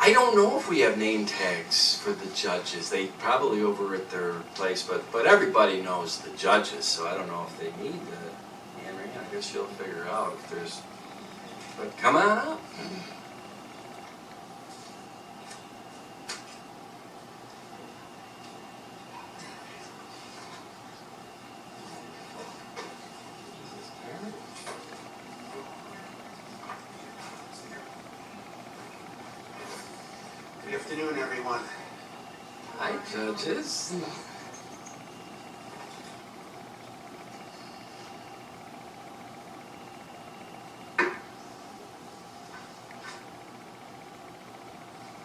I don't know if we have name tags for the judges. They probably over at their place, but everybody knows the judges, so I don't know if they need the Henry. I guess you'll figure out if there's. But come on up. Good afternoon, everyone. Hi, judges.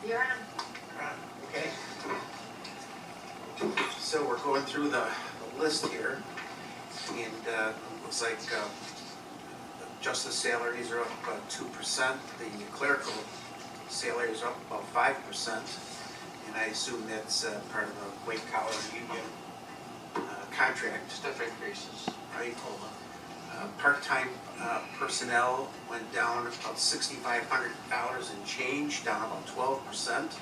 You're on. Okay. So we're going through the list here, and it looks like justice salaries are up about 2%. The clerical salaries are up about 5%, and I assume that's part of the white collar union contract. Step increases. Right. Part-time personnel went down about $6,500 and change, down about 12%.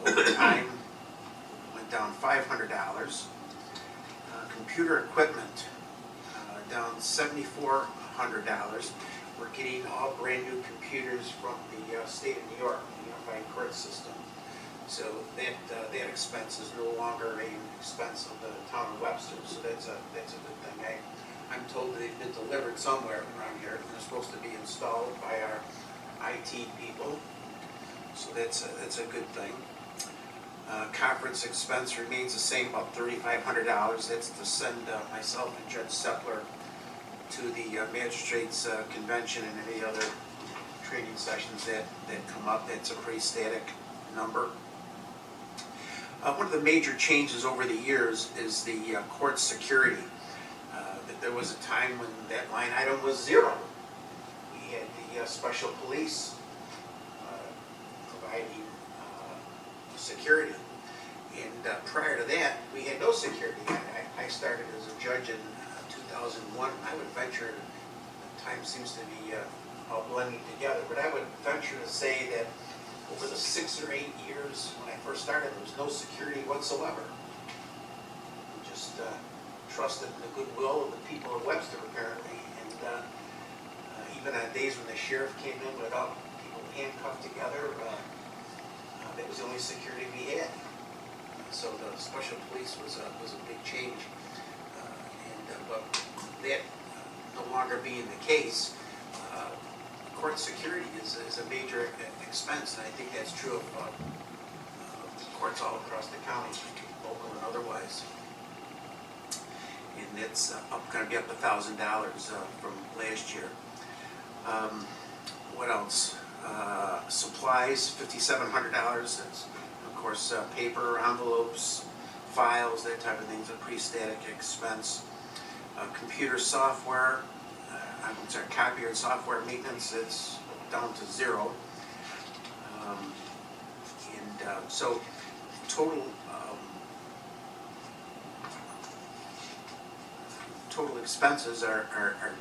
Overtime went down $500. Computer equipment down $7,400. We're getting all brand new computers from the state of New York, the Unified Court System. So that expense is no longer an expense of the town of Webster. So that's a good thing. I'm told they've been delivered somewhere around here. They're supposed to be installed by our IT people. So that's a good thing. Conference expense remains the same, about $3,500. That's to send myself and Judge Sepler to the magistrates convention and any other training sessions that come up. That's a pretty static number. One of the major changes over the years is the court security. There was a time when that line item was zero. We had the special police providing security. And prior to that, we had no security. I started as a judge in 2001. I would venture, time seems to be all blending together, but I would venture to say that over the 6 or 8 years when I first started, there was no security whatsoever. We just trusted in the goodwill of the people of Webster, apparently. And even on days when the sheriff came in without people handcuffed together, that was the only security we had. So the special police was a big change. But that no longer being the case, court security is a major expense, and I think that's true of courts all across the county, local and otherwise. And it's going to be up $1,000 from last year. What else? Supplies, $5,700. That's, of course, paper, envelopes, files, that type of thing is a pretty static expense. Computer software, I'm sorry, copier and software maintenance, it's down to zero. So total expenses are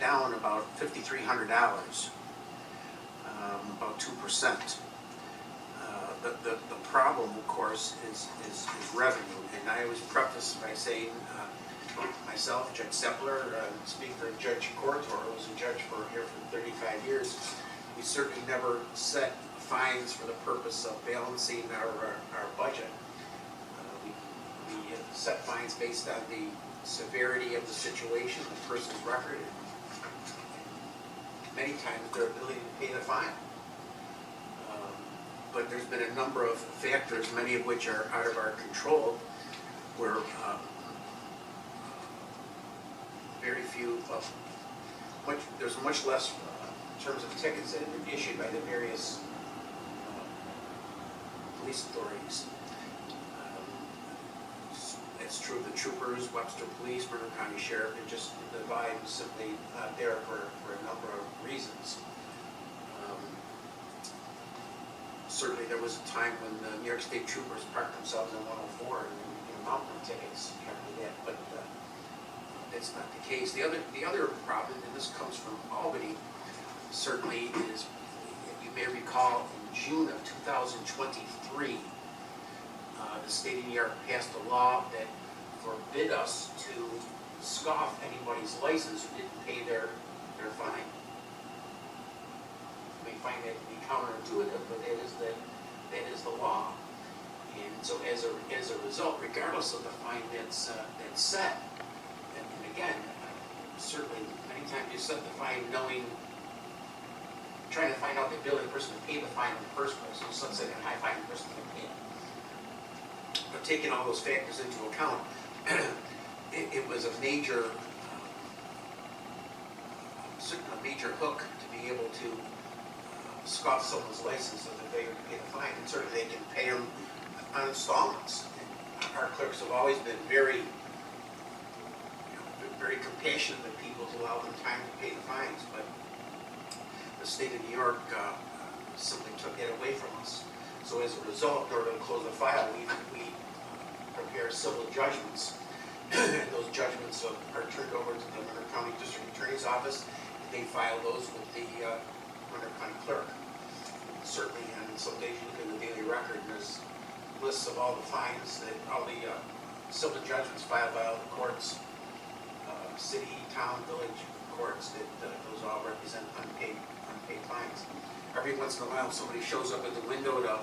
down about $5,300, about 2%. The problem, of course, is revenue, and I always preface by saying myself, Judge Sepler, speak for Judge Cortor, who was a judge here for 35 years, we certainly never set fines for the purpose of balancing our budget. We set fines based on the severity of the situation, the person's record, and many times their ability to pay the fine. But there's been a number of factors, many of which are out of our control, where very few, there's much less in terms of tickets that have been issued by the various police authorities. It's true of the troopers, Webster Police, Bernard County Sheriff, and just the volume is simply not there for a number of reasons. Certainly there was a time when the New York State troopers parked themselves in 104 and gave mountain tickets after that, but that's not the case. The other problem, and this comes from Albany, certainly is you may recall in June of 2023, the state of New York passed a law that forbid us to scoff anybody's license who didn't pay their fine. You may find that to be counterintuitive, but that is the law. And so as a result, regardless of the fine that's set, and again, certainly many times you set the fine knowing, trying to find out the ability of the person to pay the fine in the first place, so let's say a high fine person can pay it. But taking all those factors into account, it was a major, certainly a major hook to be able to scoff someone's license so that they would pay the fine, and certainly they can pay them on installments. And our clerks have always been very, very compassionate with people to allow them time to pay the fines, but the state of New York simply took that away from us. So as a result, in order to close the file, we prepare civil judgments. And those judgments are turned over to the Monroe County District Attorney's Office. They file those with the Monroe County Clerk. Certainly, and some days you look in the daily record, and there's lists of all the fines, that all the civil judgments filed by all the courts, city, town, village courts, that those all represent unpaid fines. Every once in a while, somebody shows up at the window to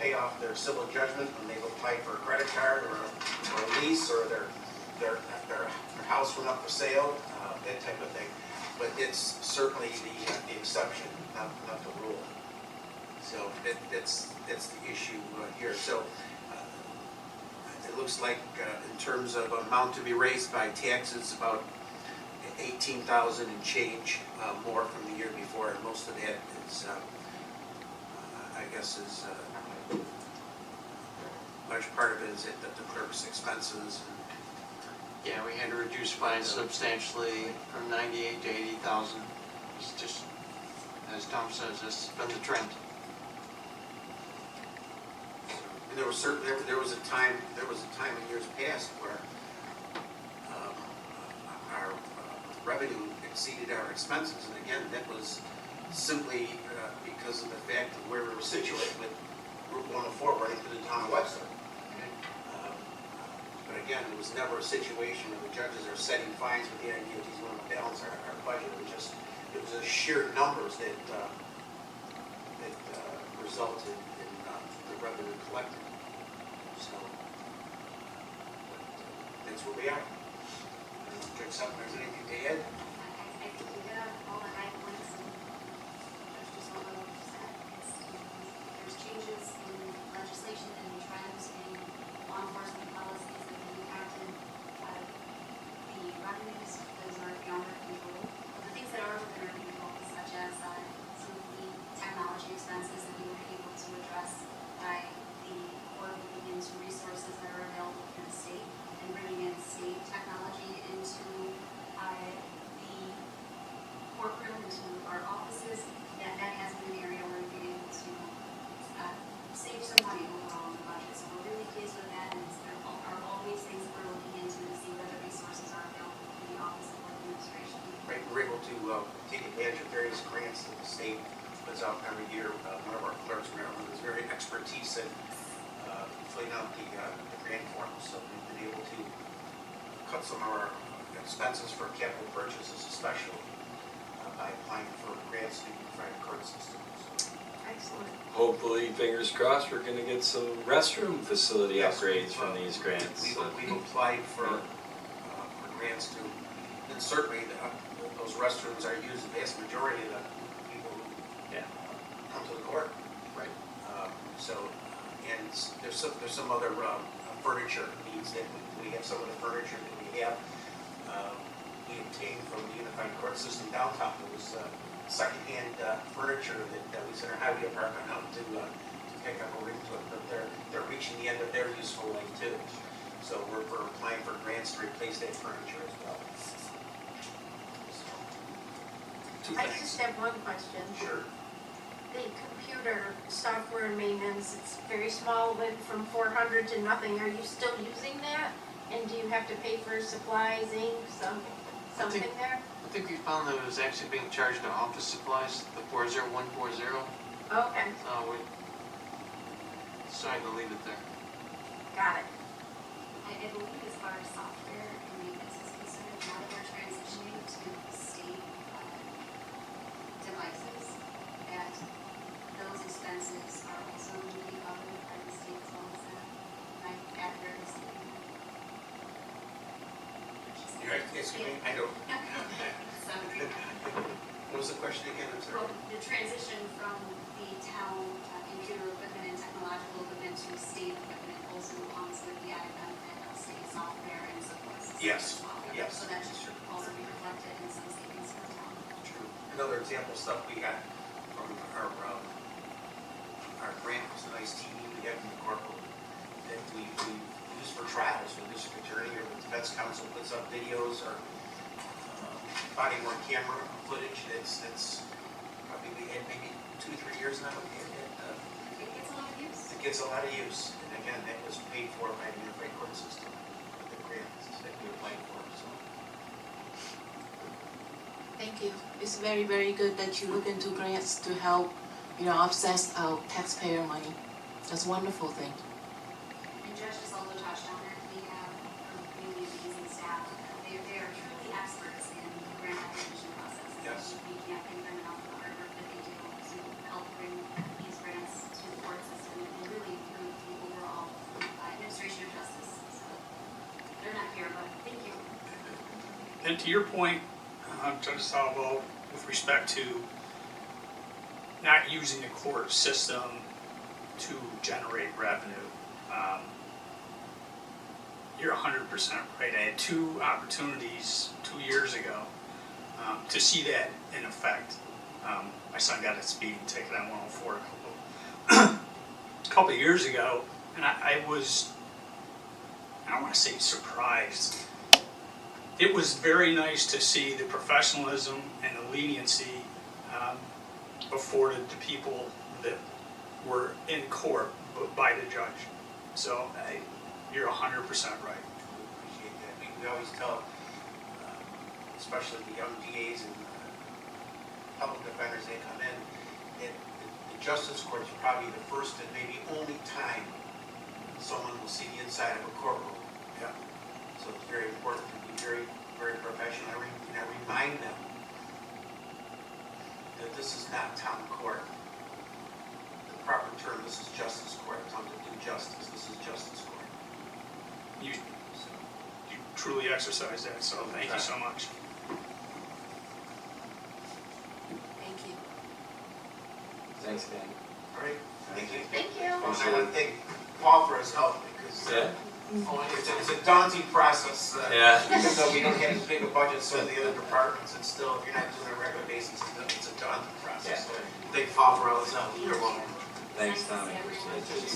pay off their civil judgment when they've applied for a credit card or a lease, or their house went up for sale, that type of thing. But it's certainly the exception, not the rule. So that's the issue here. So it looks like in terms of amount to be raised by taxes, about 18,000 and change more from the year before, and most of that is, I guess, is large part of it is the clerk's expenses. Yeah, we had to reduce fines substantially from 98 to 80,000. It's just, as Tom says, it's been the trend. And there was a time in years past where our revenue exceeded our expenses, and again, that was simply because of the fact of where we were situated with Route 104 running through the town of Webster. But again, it was never a situation where the judges are setting fines with the idea that he's going to balance our budget. It was the sheer numbers that resulted in the revenue collected. So that's where we are. Judge Sutton, there's anything to add? I think you got all the high points, and Judge just what I said. There's changes in legislation and trends in law enforcement policies that have impacted the revenues. Those are beyond our control. But the things that are within our control, such as some of the technology expenses that we were able to address by the court looking into resources that are available through the state and bringing in state technology into the courtroom, into our offices. That has been an area where we've been able to save some money overall in the budget. So we're really pleased with that, and there are always things that we're looking into to see whether resources are available for the Office of Court Administration. Right, we're able to take advantage of various grants that the state puts out every year. One of our clerks, Maryland, is very expertise in filling out the grant forms, so we've been able to cut some of our expenses for capital purchases, especially by applying for grants to the private court system. So, Excellent. Hopefully, fingers crossed, we're gonna get some restroom facility yes, upgrades from these grants. We've applied for grants to, and certainly those restrooms are used, the vast majority of the people who come to the court. Right. And there's some other furniture needs that we have. Some of the furniture that we have, we obtained from the Unified Court System downtown. It was secondhand furniture that we sent our highway department out to pick up or into it, but they're reaching the end of their useful life too. So we're applying for grants to replace that furniture as well. Two I things. just have one question. Sure. The computer software and maintenance, it's very small, went from 400 to nothing. Are you still using that? And do you have to pay for supplies, ink, something there? I think we found that it was actually being charged to office supplies, the 40140. Okay, We decided to leave it there. got it. I believe as far as software and maintenance is concerned, now that we're transitioning to state devices, that those expenses are also going to be covered by the state as well as that. Am I accurately stating that? I don't. So, What was the question again? I'm well, sorry. the transition from the town computer equipment and technological equipment to state equipment also comes with the added benefit of state software and support systems Yes, as well. yes. So that should also be reflected in some savings for the town. True. Another example stuff we got from our grant was a nice TV we got from the corporal that we use for trials with district attorney or the defense counsel puts up videos or body worn camera footage that's probably we had maybe 2-3 years now. It gets a lot of use. It gets a lot of use, and again, that was paid for by the Unified Court System, the grant that we applied for, so. Thank you. It's very, very good that you look into grants to help, offset our taxpayer money. That's a wonderful thing. And Josh just also touched on it, we have really amazing staff. They are truly experts in the grant application process. Yes. We can't thank them enough for the hard work that they do to help bring these grants to the court system and really improve the overall administration of justice. So they're not here, but thank you. And to your point, Judge Salvo, with respect to not using the court system to generate revenue, you're 100% right. I had 2 opportunities 2 years ago to see that in effect. My son got a speeding ticket on 104 a couple of years ago, and I don't want to say surprised. It was very nice to see the professionalism and the leniency afforded to people that were in court by the judge. So you're 100% right. We appreciate that. We always tell, especially the young DAs and public defenders, they come in, that the justice court is probably the first and maybe only time someone will see the inside of a courtroom. Yeah. So it's very important to be very, very professional. And I remind them that this is not town court. The proper term, this is justice court. It's time to do justice. This is justice court. You So, truly exercise that, so thank you so much. Thank you. Thanks, Dan. all right, thank you. Thank you. I want to thank Paul for his help because it's a daunting process. Yeah. Even though we don't have as big a budget as some of the other departments, it's still, if you're not doing it on a regular basis, it's a daunting process. So thank Paul for all his help. You're welcome. Thanks, Tommy. Appreciate it.